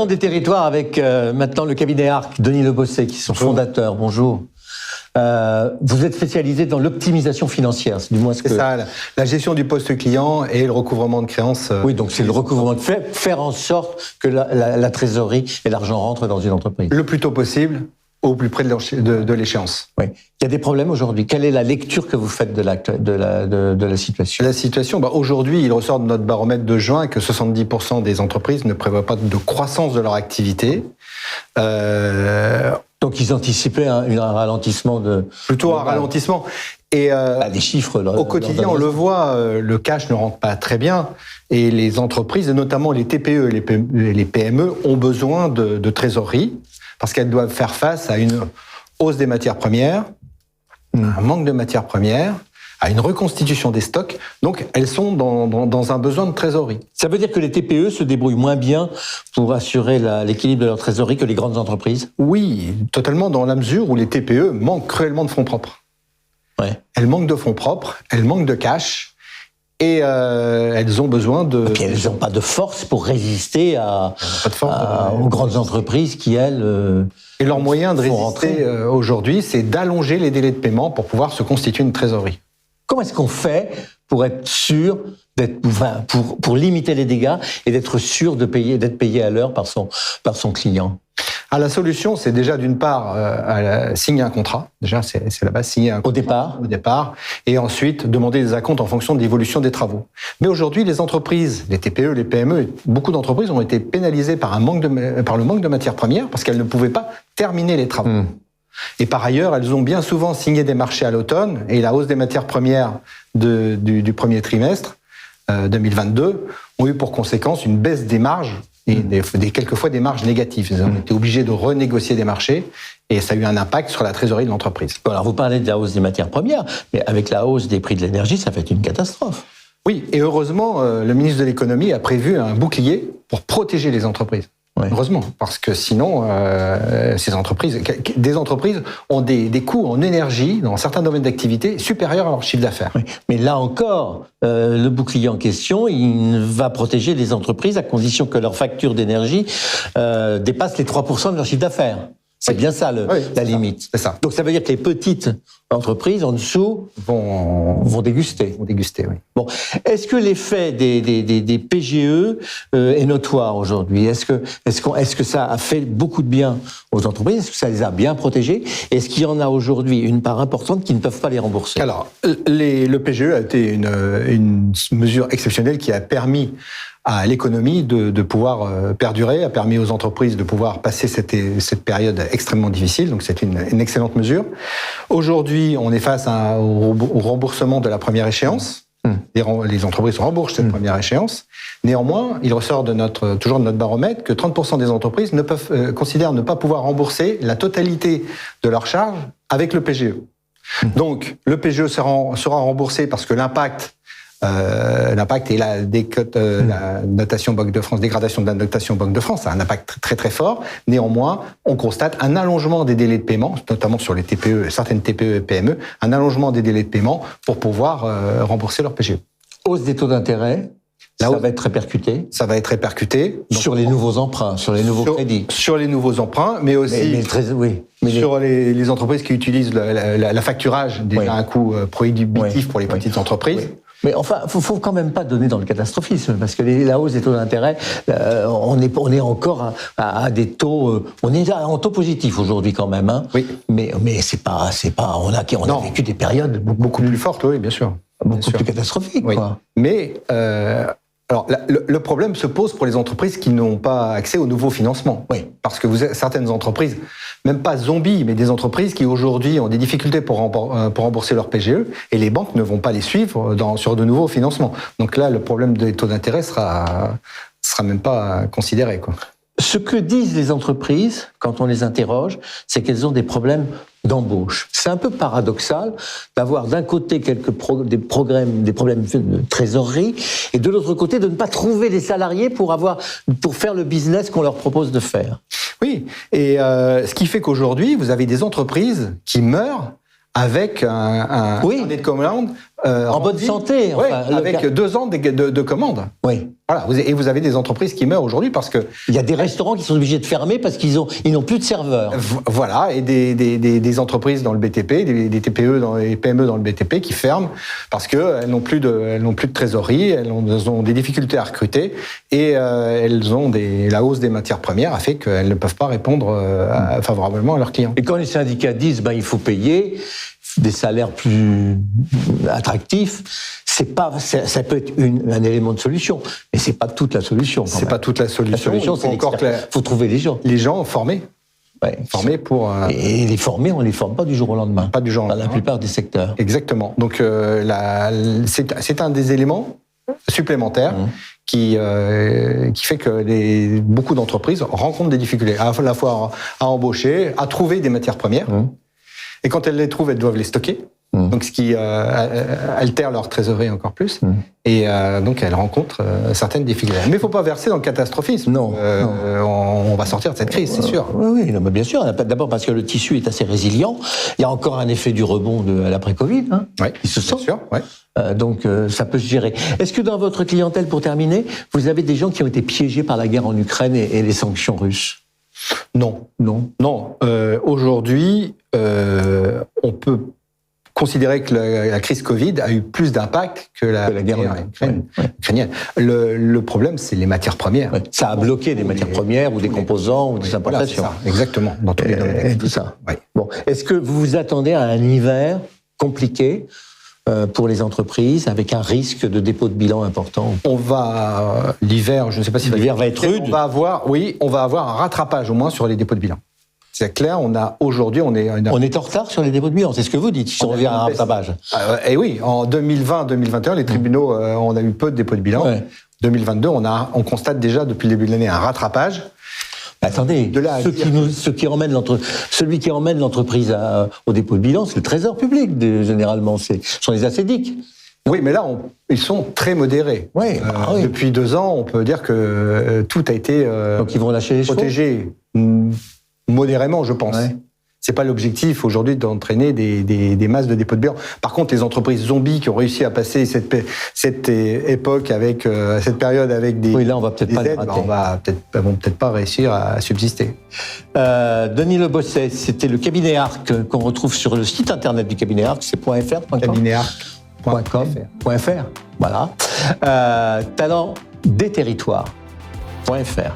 Prenons des territoires avec maintenant le cabinet Arc, Denis Lebosset, qui sont fondateurs. Bonjour. Vous êtes spécialisé dans l'optimisation financière, c'est du moins ce que... C'est ça, la gestion du poste client et le recouvrement de créances. Oui, donc c'est le recouvrement de faire en sorte que la trésorerie et l'argent rentrent dans une entreprise. Le plus tôt possible, au plus près de l'échéance. Oui. Il y a des problèmes aujourd'hui. Quelle est la lecture que vous faites de la situation ? La situation, aujourd'hui, il ressort de notre baromètre de juin que 70% des entreprises ne prévoient pas de croissance de leur activité. Donc ils anticipaient un ralentissement de... Plutôt un ralentissement. Et des chiffres. Au quotidien, on le voit, le cash ne rentre pas très bien. Et les entreprises, et notamment les TPE et les PME, ont besoin de trésorerie parce qu'elles doivent faire face à une hausse des matières premières, un manque de matières premières, à une reconstitution des stocks. Donc, elles sont dans un besoin de trésorerie. Ça veut dire que les TPE se débrouillent moins bien pour assurer l'équilibre de leur trésorerie que les grandes entreprises ? Oui, totalement, dans la mesure où les TPE manquent cruellement de fonds propres. Ouais. Elles manquent de fonds propres, elles manquent de cash, et elles ont besoin de... Et puis elles n'ont pas de force pour résister aux grandes entreprises qui, elles... Et leur moyen de résister aujourd'hui, c'est d'allonger les délais de paiement pour pouvoir se constituer une trésorerie. Comment est-ce qu'on fait pour être sûr pour limiter les dégâts et d'être sûr d'être payé à l'heure par son client ? La solution, c'est déjà d'une part signer un contrat. Déjà, c'est la base, signer un contrat au départ, et ensuite demander des acomptes en fonction de l'évolution des travaux. Mais aujourd'hui, les entreprises, les TPE, les PME, beaucoup d'entreprises ont été pénalisées par le manque de matières premières parce qu'elles ne pouvaient pas terminer les travaux. Et par ailleurs, elles ont bien souvent signé des marchés à l'automne, et la hausse des matières premières du premier trimestre 2022 ont eu pour conséquence une baisse des marges, et quelquefois des marges négatives. Ils ont été obligés de renégocier des marchés, et ça a eu un impact sur la trésorerie de l'entreprise. Alors vous parlez de la hausse des matières premières, mais avec la hausse des prix de l'énergie, ça fait une catastrophe. Oui, et heureusement, le ministre de l'économie a prévu un bouclier pour protéger les entreprises. Ouais. Heureusement, parce que sinon, des entreprises ont des coûts en énergie dans certains domaines d'activité supérieurs à leur chiffre d'affaires. Oui. Mais là encore, le bouclier en question, il va protéger les entreprises à condition que leur facture d'énergie dépasse les 3% de leur chiffre d'affaires. C'est bien ça la limite. C'est ça. Donc ça veut dire que les petites entreprises en dessous vont déguster. Vont déguster, oui. Bon, est-ce que l'effet des PGE est notoire aujourd'hui ? Est-ce que ça a fait beaucoup de bien aux entreprises ? Est-ce que ça les a bien protégées ? Est-ce qu'il y en a aujourd'hui une part importante qui ne peuvent pas les rembourser ? Alors, le PGE a été une mesure exceptionnelle qui a permis à l'économie de pouvoir perdurer, a permis aux entreprises de pouvoir passer cette période extrêmement difficile. Donc c'est une excellente mesure. Aujourd'hui, on est face au remboursement de la première échéance. Les entreprises remboursent cette première échéance. Néanmoins, il ressort toujours de notre baromètre que 30% des entreprises considèrent ne pas pouvoir rembourser la totalité de leurs charges avec le PGE. Donc le PGE sera remboursé parce que l'impact et la notation Banque de France, dégradation de la notation Banque de France, a un impact très très fort. Néanmoins, on constate un allongement des délais de paiement, notamment sur les TPE, certaines TPE et PME, un allongement des délais de paiement pour pouvoir rembourser leur PGE. Hausse des taux d'intérêt. Ça va être répercuté. Ça va être répercuté. Donc, sur les nouveaux emprunts, sur les nouveaux crédits. Sur les nouveaux emprunts, mais aussi sur les entreprises qui utilisent la facturage, déjà un coût prohibitif pour les petites entreprises. Oui. Mais enfin, faut quand même pas donner dans le catastrophisme, parce que la hausse des taux d'intérêt, on est encore à des taux, on est en taux positif aujourd'hui quand même, hein. Oui. Mais c'est pas, on a vécu des périodes beaucoup plus fortes, oui, bien sûr. Beaucoup plus catastrophiques, oui. Quoi. Mais, alors, le problème se pose pour les entreprises qui n'ont pas accès aux nouveaux financements. Oui. Parce que certaines entreprises, même pas zombies, mais des entreprises qui aujourd'hui ont des difficultés pour rembourser leur PGE, et les banques ne vont pas les suivre sur de nouveaux financements. Donc là, le problème des taux d'intérêt sera même pas considéré, quoi. Ce que disent les entreprises, quand on les interroge, c'est qu'elles ont des problèmes d'embauche. C'est un peu paradoxal d'avoir d'un côté des problèmes de trésorerie et de l'autre côté de ne pas trouver les salariés pour faire le business qu'on leur propose de faire. Oui, et ce qui fait qu'aujourd'hui, vous avez des entreprises qui meurent avec un carnet de commandes En bonne santé, enfin, avec 2 ans de commandes. Oui. Voilà, et vous avez des entreprises qui meurent aujourd'hui parce que... Il y a des restaurants qui sont obligés de fermer parce qu'ils n'ont plus de serveurs. Voilà, et des entreprises dans le BTP, des TPE, des PME dans le BTP qui ferment parce qu'elles n'ont plus de trésorerie, elles ont des difficultés à recruter et elles ont la hausse des matières premières a fait qu'elles ne peuvent pas répondre favorablement à leurs clients. Et quand les syndicats disent il faut payer des salaires plus attractifs, ça peut être un élément de solution, mais c'est pas toute la solution. C'est pas toute la solution. La solution, c'est encore faut trouver les gens. Les gens formés. Ouais. Formés pour. Et les formés, on les forme pas du jour au lendemain. Pas du jour au lendemain. Dans la plupart des secteurs. Exactement. Donc c'est un des éléments supplémentaires qui fait que beaucoup d'entreprises rencontrent des difficultés à la fois à embaucher, à trouver des matières premières. Et quand elles les trouvent, elles doivent les stocker. Donc, ce qui altère leur trésorerie encore plus. Et donc, elles rencontrent certaines difficultés. Mais il ne faut pas verser dans le catastrophisme. Non. On va sortir de cette crise, c'est sûr. Oui, non, mais bien sûr. D'abord parce que le tissu est assez résilient. Il y a encore un effet du rebond à l'après-Covid. Oui, il se sent. Bien sûr, ouais. Donc, ça peut se gérer. Est-ce que dans votre clientèle, pour terminer, vous avez des gens qui ont été piégés par la guerre en Ukraine et les sanctions russes ? Non. Non. Aujourd'hui, on peut considérer que la crise Covid a eu plus d'impact que la guerre ukrainienne. Le problème, c'est les matières premières. Ouais. Ça a bloqué des matières premières ou des composants ou des importations. Voilà, exactement, dans tous les domaines. Et tout ça. Ouais. Bon. Est-ce que vous vous attendez à un hiver compliqué pour les entreprises, avec un risque de dépôt de bilan important? L'hiver, je ne sais pas si l'hiver va être rude. On va avoir un rattrapage au moins sur les dépôts de bilan. C'est clair, on est en retard sur les dépôts de bilan, c'est ce que vous dites, si on revient à un rattrapage. Et oui, en 2020-2021, les tribunaux, on a eu peu de dépôts de bilan. Ouais. 2022, on constate déjà depuis le début de l'année un rattrapage. Attendez, celui qui emmène l'entreprise au dépôt de bilan, c'est le Trésor public, généralement, ce sont les ACDIC. Oui, mais là, ils sont très modérés. Oui, Depuis 2 ans, on peut dire que tout a été donc ils vont lâcher les protégé modérément, je pense. Ouais. C'est pas l'objectif aujourd'hui d'entraîner des masses de dépôts de bilan. Par contre, les entreprises zombies qui ont réussi à passer cette époque avec cette période avec des là on va peut-être pas aides, vont peut-être pas réussir à subsister. Denis Le Bosset, c'était le cabinet Arc qu'on retrouve sur le site internet du cabinet Arc, c'est .fr, cabinetarc.com.fr. Voilà. Talent des territoires.fr.